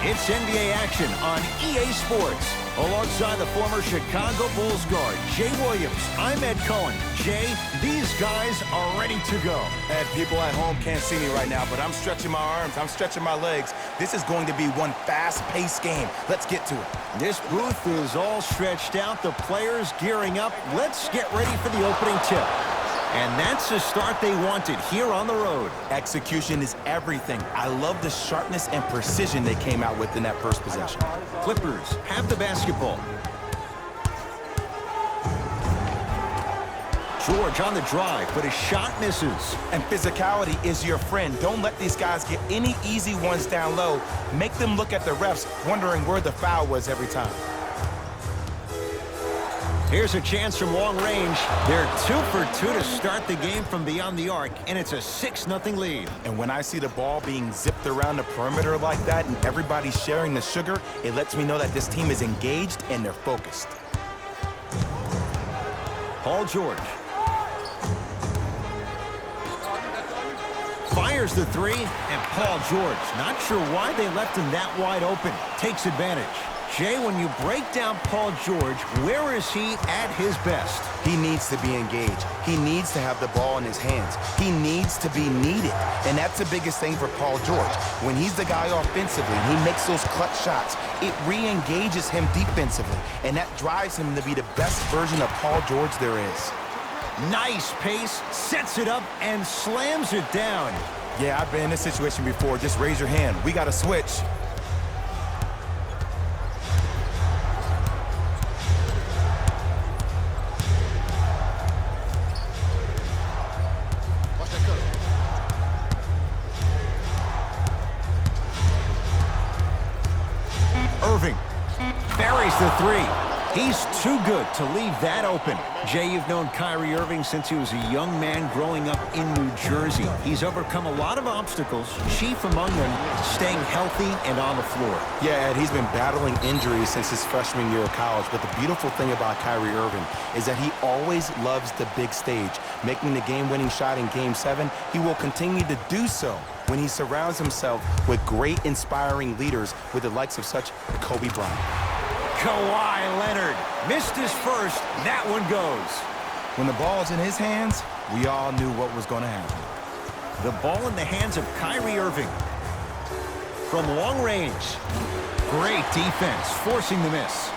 It's NBA action on EA Sports. Alongside the former Chicago Bulls guard, Jay Williams, I'm Ed Cohen. Jay, these guys are ready to go. Ed, people at home can't see me right now, but I'm stretching my arms, I'm stretching my legs. This is going to be one fast-paced game. Let's get to it. This booth is all stretched out. The players gearing up. Let's get ready for the opening tip. And that's the start they wanted here on the road. Execution is everything. I love the sharpness and precision they came out with in that first possession. Clippers have the basketball. George on the drive, but his shot misses. And physicality is your friend. Don't let these guys get any easy ones down low. Make them look at the refs, wondering where the foul was every time. Here's a chance from long range. They're 2 for 2 to start the game from beyond the arc, and it's a 6-0 lead. And when I see the ball being zipped around the perimeter like that and everybody sharing the sugar, it lets me know that this team is engaged and they're focused. Paul George. Fires the three, and Paul George, not sure why they left him that wide open, takes advantage. Jay, when you break down Paul George, where is he at his best? He needs to be engaged. He needs to have the ball in his hands. He needs to be needed. And that's the biggest thing for Paul George. When he's the guy offensively and he makes those clutch shots, it re-engages him defensively. And that drives him to be the best version of Paul George there is. Nice pace, sets it up, and slams it down. Yeah, I've been in this situation before. Just raise your hand. We got to switch. Irving buries the three. He's too good to leave that open. Jay, you've known Kyrie Irving since he was a young man growing up in New Jersey. He's overcome a lot of obstacles, chief among them staying healthy and on the floor. Yeah, Ed, he's been battling injuries since his freshman year of college, but the beautiful thing about Kyrie Irving is that he always loves the big stage. Making the game-winning shot in Game 7, he will continue to do so when he surrounds himself with great, inspiring leaders with the likes of such Kobe Bryant. Kawhi Leonard missed his first. That one goes. When the ball's in his hands, we all knew what was going to happen. The ball in the hands of Kyrie Irving. From long range. Great defense, forcing the miss.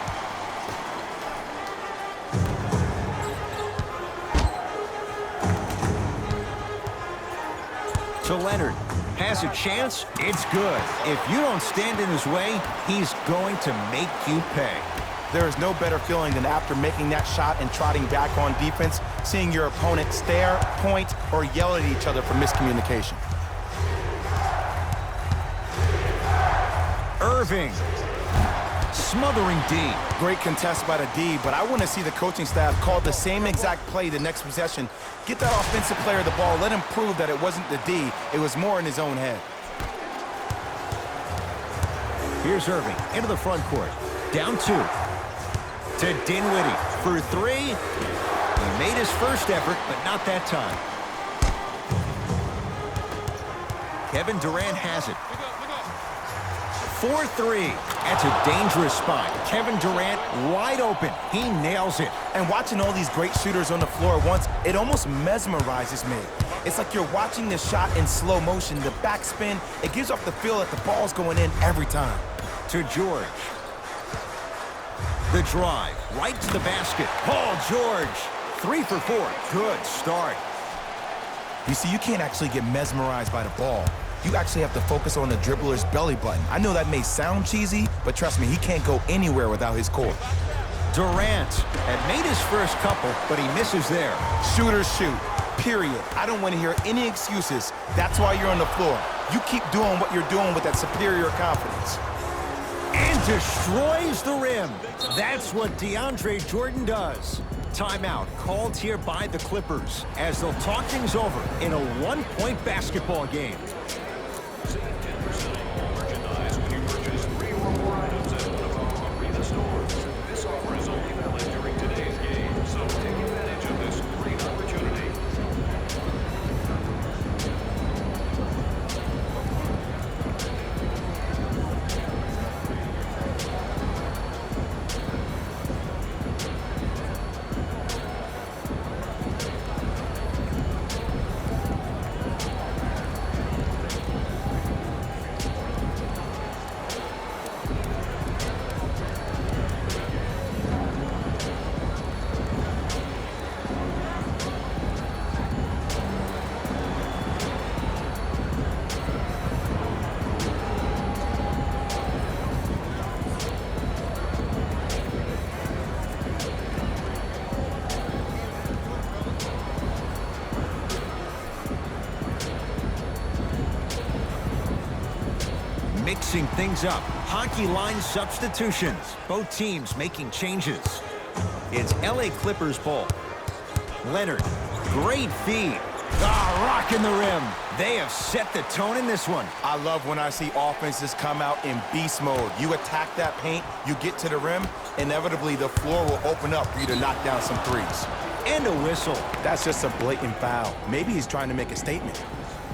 To Leonard. Has a chance, it's good. If you don't stand in his way, he's going to make you pay. There is no better feeling than after making that shot and trotting back on defense, seeing your opponent stare, point, or yell at each other for miscommunication. Irving. Smothering D. Great contest by the D, but I want to see the coaching staff call the same exact play the next possession. Get that offensive player the ball. Let him prove that it wasn't the D. It was more in his own head. Here's Irving into the front court. Down 2. To Dinwiddie for 3. He made his first effort, but not that time. Kevin Durant has it. 4-3. That's a dangerous spot. Kevin Durant wide open. He nails it. And watching all these great shooters on the floor at once, it almost mesmerizes me. It's like you're watching the shot in slow motion. The backspin, it gives off the feel that the ball's going in every time. To George. The drive. Right to the basket. Paul George. 3 for 4. Good start. You see, you can't actually get mesmerized by the ball. You actually have to focus on the dribbler's belly button. I know that may sound cheesy, but trust me, he can't go anywhere without his core. Durant had made his first couple, but he misses there. Shooters shoot, period. I don't want to hear any excuses. That's why you're on the floor. You keep doing what you're doing with that superior confidence. And destroys the rim. That's what DeAndre Jordan does. Timeout called here by the Clippers as they'll talk things over in a one-point basketball game. Mixing things up. Hockey line substitutions. Both teams making changes. It's LA Clippers ball. Leonard, great feed. Rocking the rim. They have set the tone in this one. I love when I see offenses come out in beast mode. You attack that paint, you get to the rim, inevitably the floor will open up for you to knock down some threes. And a whistle. That's just a blatant foul. Maybe he's trying to make a statement.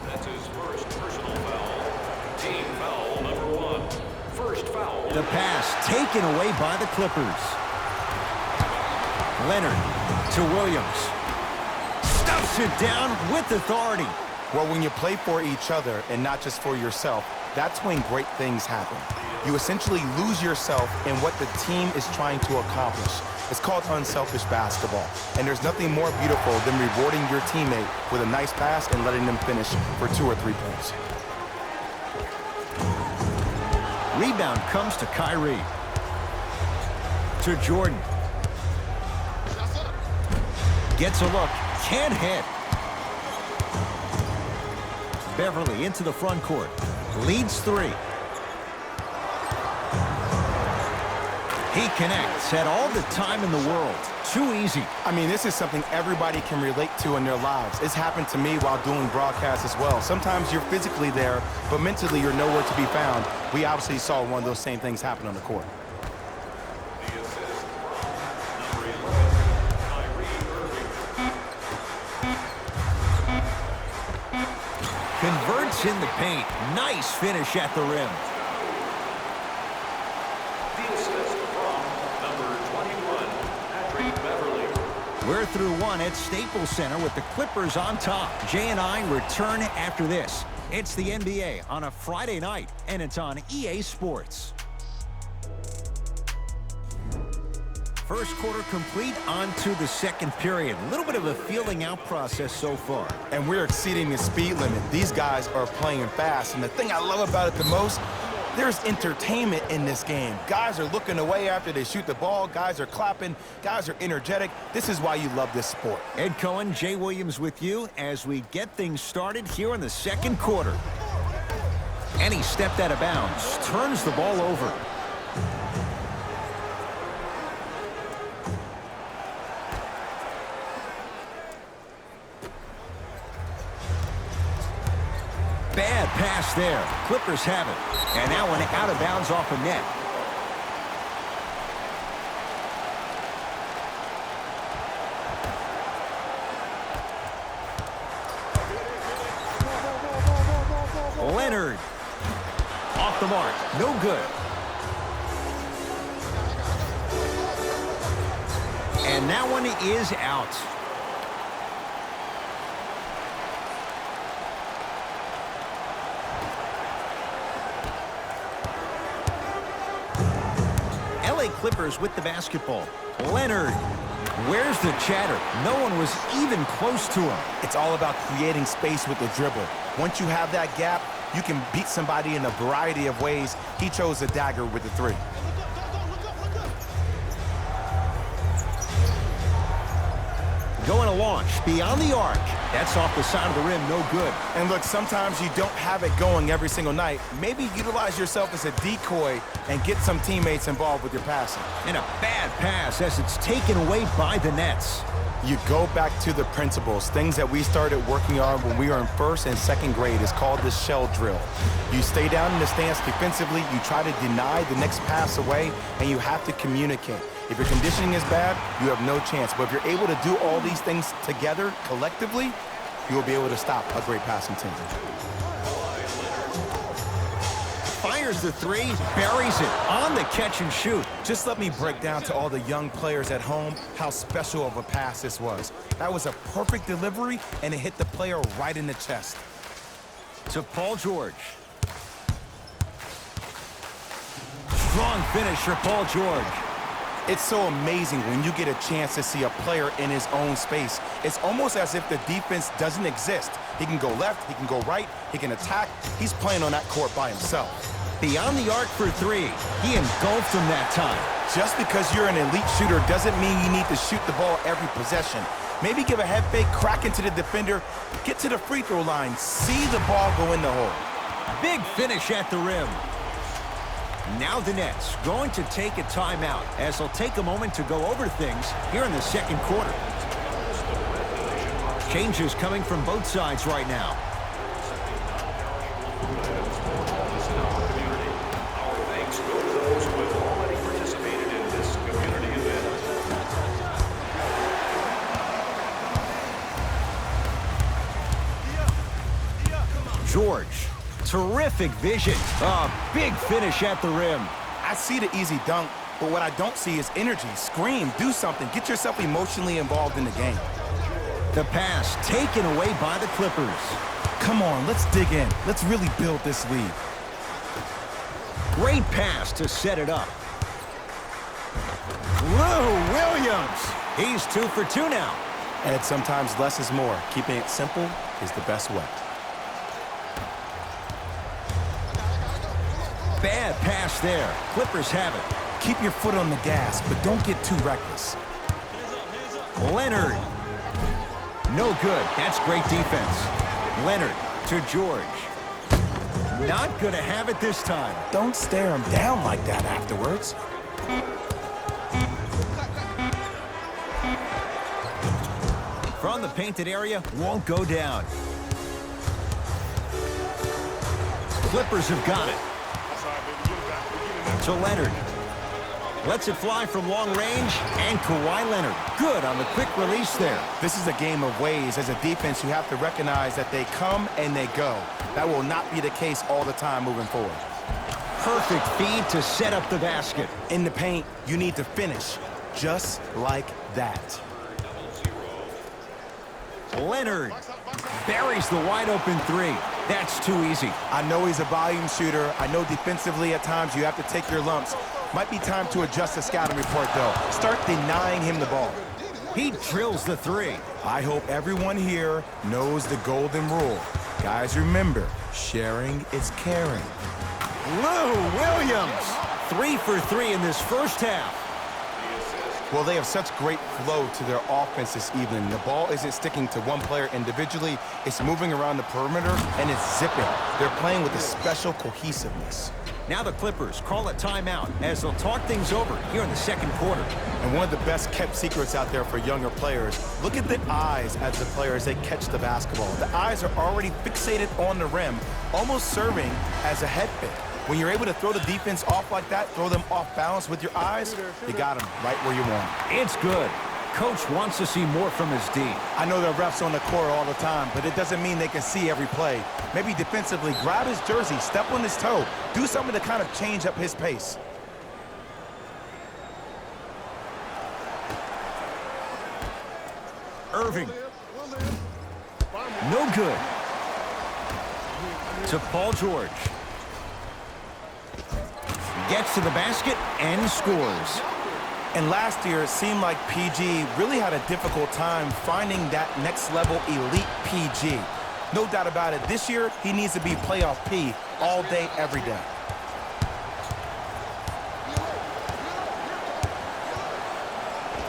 That's his first personal foul. Team foul number 1. First foul. The pass taken away by the Clippers. Leonard to Williams. Stuffs it down with authority. Well, when you play for each other and not just for yourself, that's when great things happen. You essentially lose yourself in what the team is trying to accomplish. It's called unselfish basketball. And there's nothing more beautiful than rewarding your teammate with a nice pass and letting them finish for 2 or 3 points. Rebound comes to Kyrie. To Jordan. Gets a look. Can't hit. Beverly into the front court. Leads 3. He connects. Had all the time in the world. Too easy. I mean, this is something everybody can relate to in their lives. It's happened to me while doing broadcasts as well. Sometimes you're physically there, but mentally you're nowhere to be found. We obviously saw one of those same things happen on the court. Converts in the paint. Nice finish at the rim. The assist from number 21, Patrick Beverly. We're through 1 at Staples Center with the Clippers on top. Jay and I return after this. It's the NBA on a Friday night, and it's on EA Sports. First quarter complete, on to the second period. A little bit of a feeling out process so far. And we're exceeding the speed limit. These guys are playing fast, and the thing I love about it the most, there's entertainment in this game. Guys are looking away after they shoot the ball. Guys are clapping. Guys are energetic. This is why you love this sport. Ed Cohen, Jay Williams with you as we get things started here in the second quarter. And he stepped out of bounds, turns the ball over. Bad pass there. Clippers have it. And that one out of bounds off a net. Leonard. Off the mark. No good. And that one is out. LA Clippers with the basketball. Leonard. Where's the chatter? No one was even close to him. It's all about creating space with the dribble. Once you have that gap, you can beat somebody in a variety of ways. He chose a dagger with the 3. Going to launch beyond the arc. That's off the side of the rim, no good. And look, sometimes you don't have it going every single night. Maybe utilize yourself as a decoy and get some teammates involved with your passing. And a bad pass as it's taken away by the Nets. You go back to the principles, things that we started working on when we were in 1st and 2nd grade. It's called the shell drill. You stay down in the stance defensively, you try to deny the next pass away, and you have to communicate. If your conditioning is bad, you have no chance. But if you're able to do all these things together, collectively, you will be able to stop a great passing team. Fires the 3, buries it on the catch and shoot. Just let me break down to all the young players at home how special of a pass this was. That was a perfect delivery, and it hit the player right in the chest. To Paul George. Strong finish for Paul George. It's so amazing when you get a chance to see a player in his own space. It's almost as if the defense doesn't exist. He can go left, he can go right, he can attack. He's playing on that court by himself. Beyond the arc for 3. He engulfed him that time. Just because you're an elite shooter doesn't mean you need to shoot the ball every possession. Maybe give a head fake, crack into the defender, get to the free throw line, see the ball go in the hole. Big finish at the rim. Now the Nets going to take a timeout as they'll take a moment to go over things here in the second quarter. Changes coming from both sides right now. Our thanks go to those who have already participated in this community event. George, terrific vision. A big finish at the rim. I see the easy dunk, but what I don't see is energy. Scream, do something. Get yourself emotionally involved in the game. The pass taken away by the Clippers. Come on, let's dig in. Let's really build this lead. Great pass to set it up. Lou Williams. He's 2 for 2 now. And sometimes less is more. Keeping it simple is the best way. Bad pass there. Clippers have it. Keep your foot on the gas, but don't get too reckless. Leonard. No good. That's great defense. Leonard to George. Not going to have it this time. Don't stare him down like that afterwards. From the painted area, won't go down. Clippers have got it. To Leonard. Lets it fly from long range, and Kawhi Leonard. Good on the quick release there. This is a game of ways. As a defense, you have to recognize that they come and they go. That will not be the case all the time moving forward. Perfect feed to set up the basket. In the paint, you need to finish just like that. Leonard buries the wide open 3. That's too easy. I know he's a volume shooter. I know defensively at times you have to take your lumps. Might be time to adjust the scouting report, though. Start denying him the ball. He drills the 3. I hope everyone here knows the golden rule. Guys, remember, sharing is caring. Lou Williams. 3 for 3 in this first half. Well, they have such great flow to their offense this evening. The ball isn't sticking to one player individually. It's moving around the perimeter, and it's zipping. They're playing with a special cohesiveness. Now the Clippers call a timeout as they'll talk things over here in the second quarter. And one of the best kept secrets out there for younger players, look at the eyes as the players, they catch the basketball. The eyes are already fixated on the rim, almost serving as a head fake. When you're able to throw the defense off like that, throw them off balance with your eyes, you got them right where you want. It's good. Coach wants to see more from his D. I know there are refs on the court all the time, but it doesn't mean they can see every play. Maybe defensively, grab his jersey, step on his toe, do something to kind of change up his pace. Irving. No good. To Paul George. Gets to the basket and scores. And last year, it seemed like PG really had a difficult time finding that next-level elite PG. No doubt about it, this year, he needs to be playoff P all day, every day.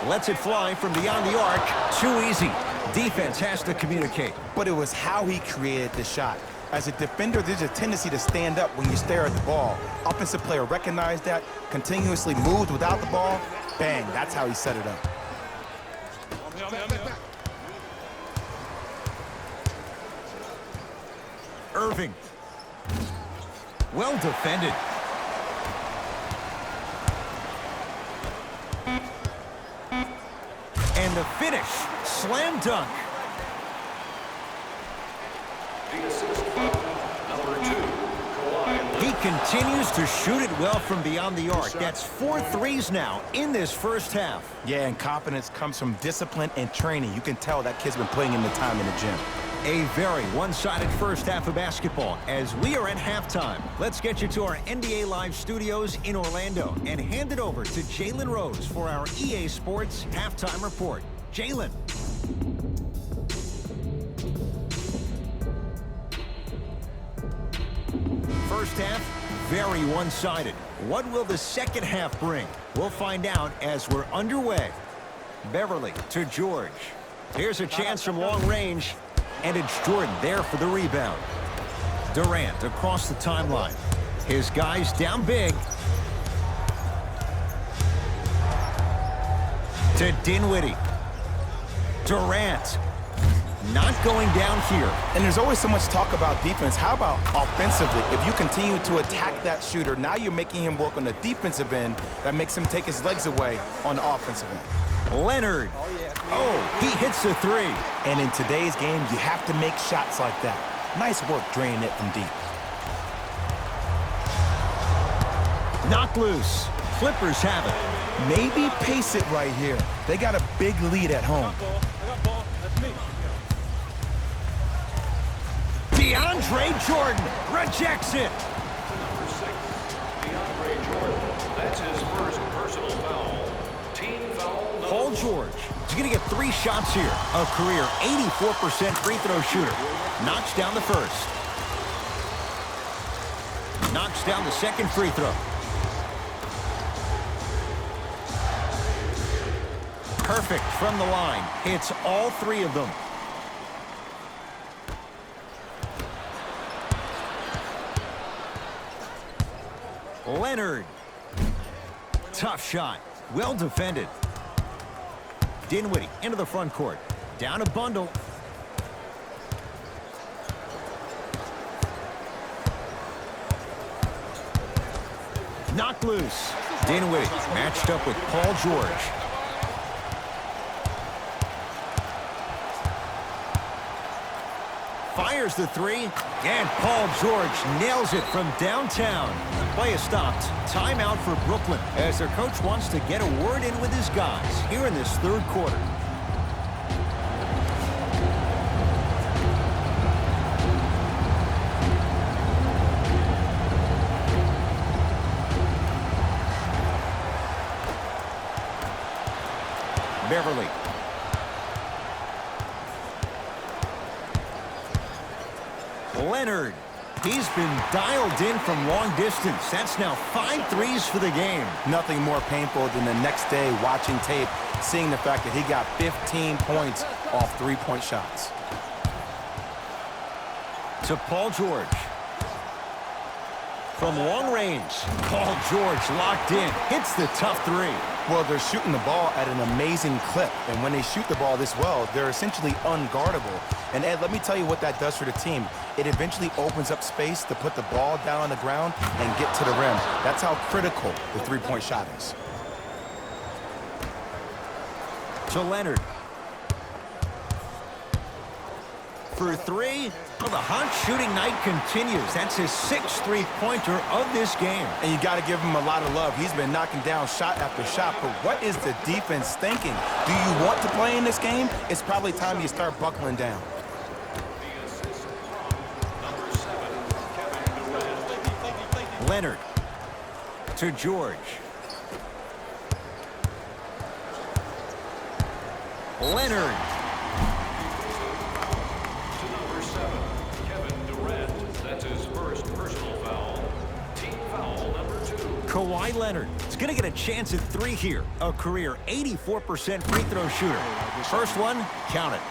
Lets it fly from beyond the arc. Too easy. Defense has to communicate. But it was how he created the shot. As a defender, there's a tendency to stand up when you stare at the ball. Offensive player recognized that, continuously moved without the ball. Bang, that's how he set it up. Irving. Well defended. And the finish. Slam dunk. The assist from number 2, Kawhi. He continues to shoot it well from beyond the arc. That's 4 threes now in this first half. Yeah, and confidence comes from discipline and training. You can tell that kid's been putting in the time in the gym. A very one-sided first half of basketball as we are at halftime. Let's get you to our NBA Live studios in Orlando and hand it over to Jalen Rose for our EA Sports halftime report. Jalen. First half, very one-sided. What will the second half bring? We'll find out as we're underway. Beverly to George. Here's a chance from long range. And it's Jordan there for the rebound. Durant across the timeline. His guys down big. To Dinwiddie. Durant. Not going down here. And there's always so much talk about defense. How about offensively? If you continue to attack that shooter, now you're making him work on the defensive end. That makes him take his legs away on the offensive end. Leonard. Oh, he hits a three. And in today's game, you have to make shots like that. Nice work draining it from deep. Knocked loose. Clippers have it. Maybe pace it right here. They got a big lead at home. DeAndre Jordan rejects it. Number 6, DeAndre Jordan. That's his first personal foul. Team foul number Paul 1. George is going to get 3 shots here. A career 84% free throw shooter. Knocks down the first. Knocks down the second free throw. Perfect from the line. Hits all 3 of them. Leonard. Tough shot. Well defended. Dinwiddie into the front court. Down a bundle. Knocked loose. Dinwiddie matched up with Paul George. Fires the three, and Paul George nails it from downtown. Play is stopped. Timeout for Brooklyn as their coach wants to get a word in with his guys here in this third quarter. Beverly. Leonard. He's been dialed in from long distance. That's now 5 threes for the game. Nothing more painful than the next day watching tape, seeing the fact that he got 15 points off 3-point shots. To Paul George. From long range, Paul George locked in. Hits the tough three. Well, they're shooting the ball at an amazing clip, and when they shoot the ball this well, they're essentially unguardable. And Ed, let me tell you what that does for the team. It eventually opens up space to put the ball down on the ground and get to the rim. That's how critical the 3-point shot is. To Leonard. For 3. Well, the hot shooting night continues. That's his 6th three-pointer of this game. And you got to give him a lot of love. He's been knocking down shot after shot. But what is the defense thinking? Do you want to play in this game? It's probably time you start buckling down. The assist from number 7, Kevin Durant. Leonard. To George. Leonard. To number 7, Kevin Durant. That's his first personal foul. Team foul number 2. Kawhi Leonard is going to get a chance at 3 here. A career 84% free throw shooter. First one, count it.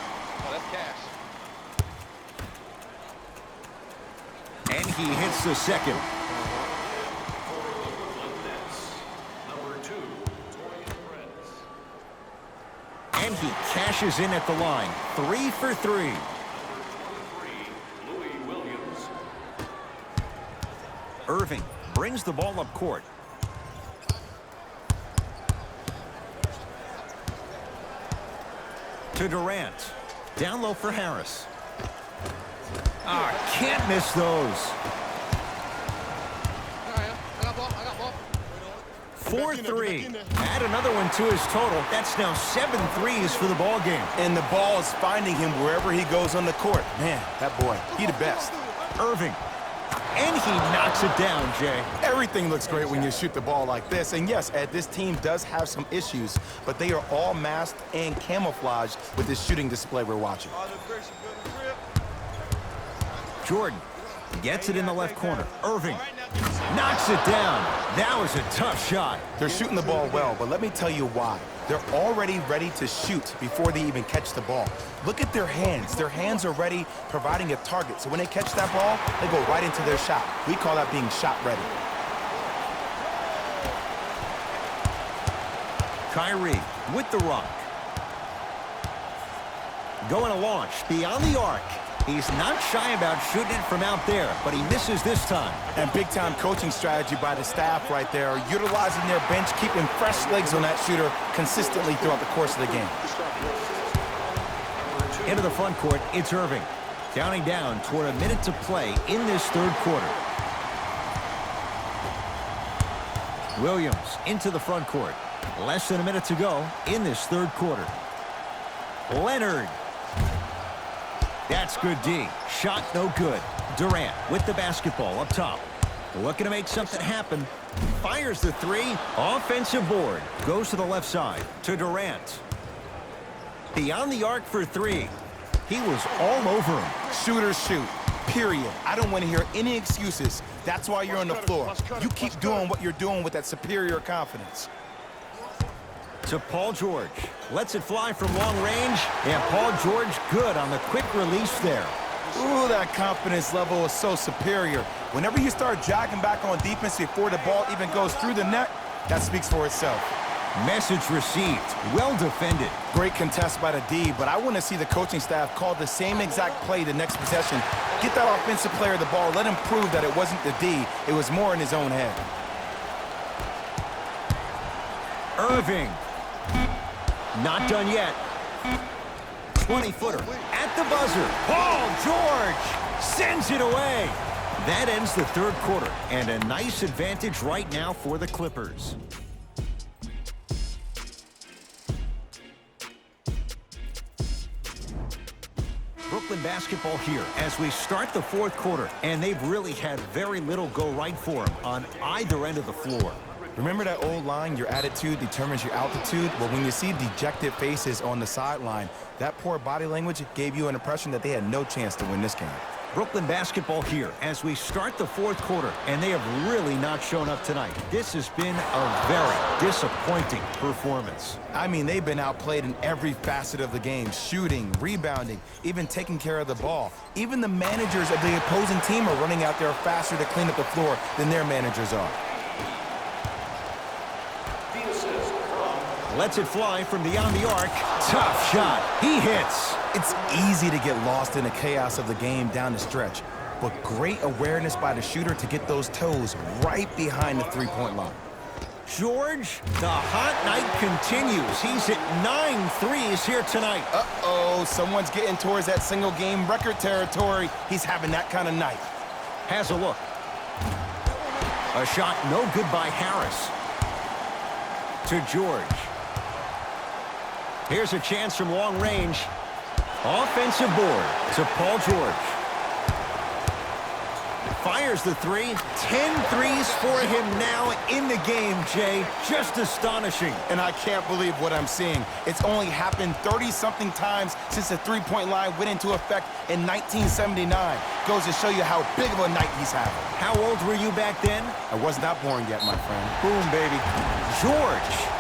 And he hits the second. Number 2, Torian Prince. And he cashes in at the line. 3 for 3. Number 23, Louis Williams. Irving brings the ball up court. To Durant. Down low for Harris. Can't miss those. 4-3. Add another one to his total. That's now 7 threes for the ball game. And the ball is finding him wherever he goes on the court. Man, that boy, he the best. Irving. And he knocks it down, Jay. Everything looks great when you shoot the ball like this. And yes, Ed, this team does have some issues, but they are all masked and camouflaged with this shooting display we're watching. Jordan gets it in the left corner. Irving knocks it down. That was a tough shot. They're shooting the ball well, but let me tell you why. They're already ready to shoot before they even catch the ball. Look at their hands. Their hands are ready, providing a target. So when they catch that ball, they go right into their shot. We call that being shot ready. Kyrie with the rock. Going to launch beyond the arc. He's not shy about shooting it from out there, but he misses this time. And big-time coaching strategy by the staff right there, utilizing their bench, keeping fresh legs on that shooter consistently throughout the course of the game. Into the front court, it's Irving. Counting down toward a minute to play in this third quarter. Williams into the front court. Less than a minute to go in this third quarter. Leonard. That's good D. Shot no good. Durant with the basketball up top. Looking to make something happen. Fires the three. Offensive board. Goes to the left side to Durant. Beyond the arc for three. He was all over him. Shooters shoot. Period. I don't want to hear any excuses. That's why you're on the floor. You keep doing what you're doing with that superior confidence. To Paul George. Lets it fly from long range. And Paul George good on the quick release there. Ooh, that confidence level is so superior. Whenever you start jogging back on defense before the ball even goes through the net, that speaks for itself. Message received. Well defended. Great contest by the D, but I want to see the coaching staff call the same exact play the next possession. Get that offensive player the ball. Let him prove that it wasn't the D. It was more in his own head. Irving. Not done yet. 20-footer at the buzzer. Paul George sends it away. That ends the third quarter, and a nice advantage right now for the Clippers. Brooklyn basketball here as we start the fourth quarter, and they've really had very little go right for them on either end of the floor. Remember that old line, your attitude determines your altitude? Well, when you see dejected faces on the sideline, that poor body language gave you an impression that they had no chance to win this game. Brooklyn basketball here as we start the fourth quarter, and they have really not shown up tonight. This has been a very disappointing performance. I mean, they've been outplayed in every facet of the game, shooting, rebounding, even taking care of the ball. Even the managers of the opposing team are running out there faster to clean up the floor than their managers are. Lets it fly from beyond the arc. Tough shot. He hits. It's easy to get lost in the chaos of the game down the stretch, but great awareness by the shooter to get those toes right behind the three-point line. George, the hot night continues. He's at 9 threes here tonight. Uh-oh, someone's getting towards that single-game record territory. He's having that kind of night. Has a look. A shot no good by Harris. To George. Here's a chance from long range. Offensive board to Paul George. Fires the three. 10 threes for him now in the game, Jay. Just astonishing. And I can't believe what I'm seeing. It's only happened 30-something times since the three-point line went into effect in 1979. Goes to show you how big of a night he's having. How old were you back then? I was not born yet, my friend. Boom, baby. George.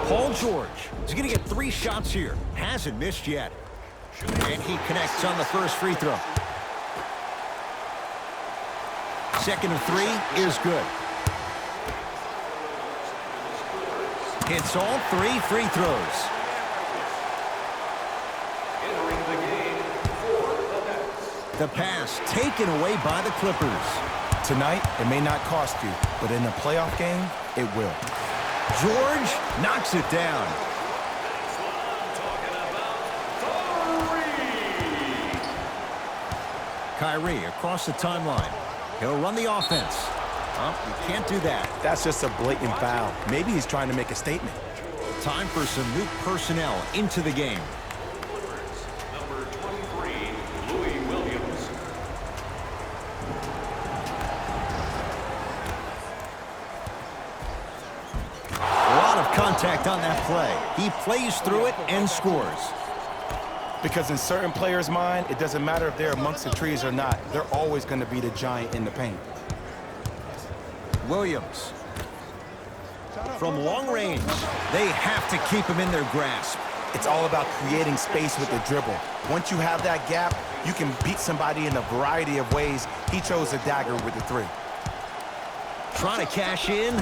Paul George is going to get 3 shots here. Hasn't missed yet. And he connects on the first free throw. Second of 3 is good. Hits all 3 free throws. Entering the game for the Nets. The pass taken away by the Clippers. Tonight, it may not cost you, but in a playoff game, it will. George knocks it down. Kyrie across the timeline. He'll run the offense. Oh, you can't do that. That's just a blatant foul. Maybe he's trying to make a statement. Time for some new personnel into the game. Number 23, Louis Williams. A lot of contact on that play. He plays through it and scores. Because in certain players' mind, it doesn't matter if they're amongst the trees or not. They're always going to be the giant in the paint. Williams. From long range, they have to keep him in their grasp. It's all about creating space with the dribble. Once you have that gap, You can beat somebody in a variety of ways. He chose a dagger with the 3. Trying to cash in.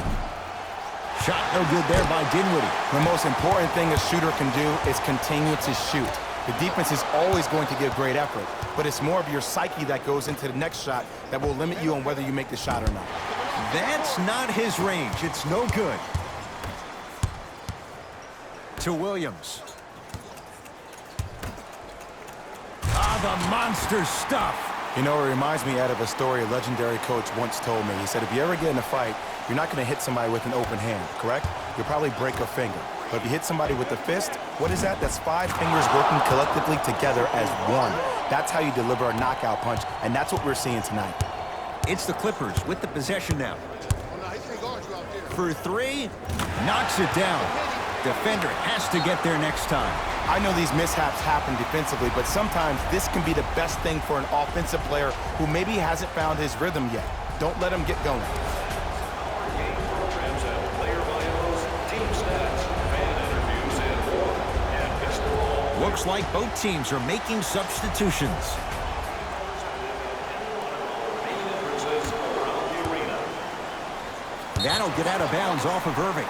Shot no good there by Dinwiddie. The most important thing a shooter can do is continue to shoot. The defense is always going to give great effort, but it's more of your psyche that goes into the next shot that will limit you on whether you make the shot or not. That's not his range. It's no good. To Williams. The monster stuff. You know, it reminds me, Ed, of a story a legendary coach once told me. He said, if you ever get in a fight, you're not going to hit somebody with an open hand, correct? You'll probably break a finger. But if you hit somebody with the fist, what is that? That's 5 fingers working collectively together as one. That's how you deliver a knockout punch, and that's what we're seeing tonight. It's the Clippers with the possession now. For 3, knocks it down. Defender has to get there next time. I know these mishaps happen defensively, but sometimes this can be the best thing for an offensive player who maybe hasn't found his rhythm yet. Don't let him get going. Our game programs have player bios, team stats, fan interviews, and more. And best of all, Looks like both teams are making substitutions. main entrances around the arena. That'll get out of bounds off of Irving.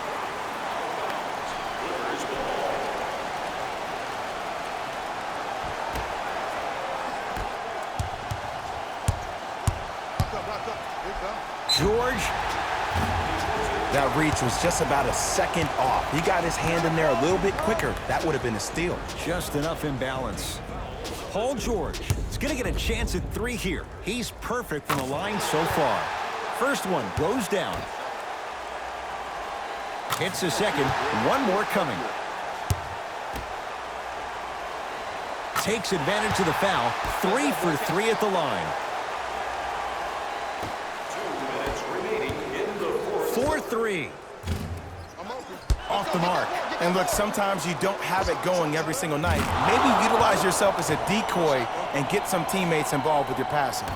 George. That reach was just about a second off. He got his hand in there a little bit quicker. That would have been a steal. Just enough imbalance. Paul George is going to get a chance at 3 here. He's perfect from the line so far. First one goes down. Hits a second. One more coming. Takes advantage of the foul. 3 for 3 at the line. 4-3. Off the mark. And look, sometimes you don't have it going every single night. Maybe utilize yourself as a decoy and get some teammates involved with your passing.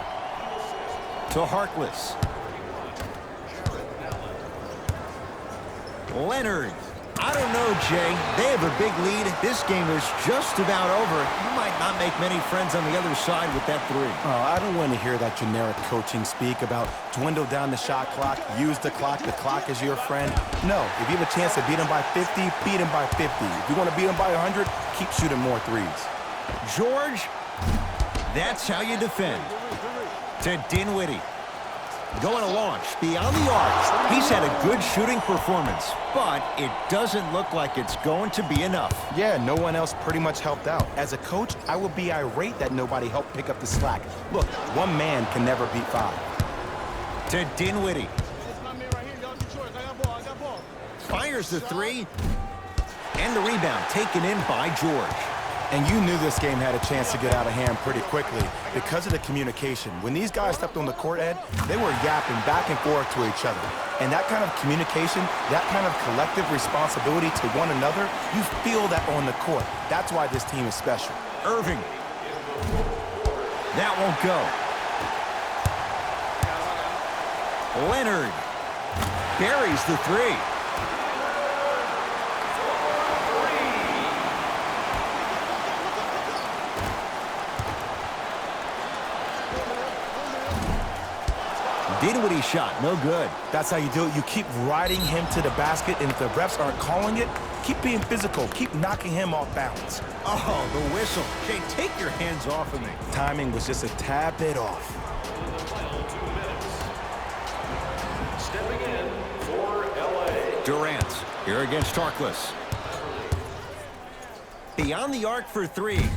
To Harkless. Leonard. I don't know, Jay. They have a big lead. This game is just about over. You might not make many friends on the other side with that 3. Oh, I don't want to hear that generic coaching speak about dwindle down the shot clock, use the clock is your friend. No, if you have a chance to beat them by 50, beat them by 50. If you want to beat them by 100, keep shooting more 3s. George, that's how you defend. To Dinwiddie. Going to launch beyond the arc. He's had a good shooting performance, but it doesn't look like it's going to be enough. Yeah, no one else pretty much helped out. As a coach, I would be irate that nobody helped pick up the slack. Look, one man can never beat 5. To Dinwiddie. Fires the 3. And the rebound taken in by George. And you knew this game had a chance to get out of hand pretty quickly because of the communication. When these guys stepped on the court, Ed, they were yapping back and forth to each other. And that kind of communication, that kind of collective responsibility to one another, you feel that on the court. That's why this team is special. Irving. That won't go. Leonard buries the 3. Dinwiddie shot, no good. That's how you do it. You keep riding him to the basket, and if the refs aren't calling it, keep being physical. Keep knocking him off balance. Oh, the whistle. Jay, take your hands off of me. Timing was just a tad bit off. In the final 2 minutes. Stepping in for LA. Durant here against Harkless. Beyond the arc for 3.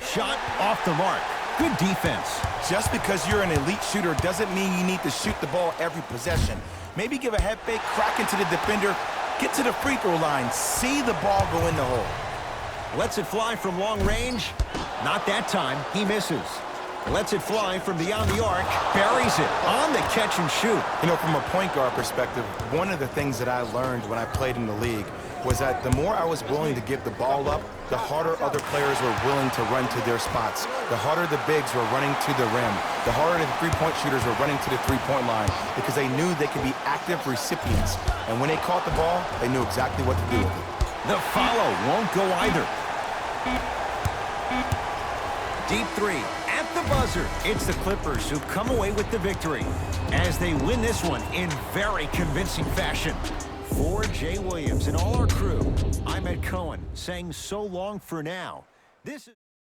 Shot off the mark. Good defense. Just because you're an elite shooter doesn't mean you need to shoot the ball every possession. Maybe give a head fake, crack into the defender, get to the free throw line, see the ball go in the hole. Lets it fly from long range. Not that time. He misses. Lets it fly from beyond the arc. Buries it on the catch and shoot. You know, from a point guard perspective, one of the things that I learned when I played in the league was that the more I was willing to give the ball up, the harder other players were willing to run to their spots. The harder the bigs were running to the rim. The harder the three-point shooters were running to the three-point line because they knew they could be active recipients. And when they caught the ball, they knew exactly what to do with it. The follow won't go either. Deep 3. the buzzer. It's the Clippers who come away with the victory as they win this one in very convincing fashion. For Jay Williams and all our crew, I'm Ed Cohen saying so long for now. This is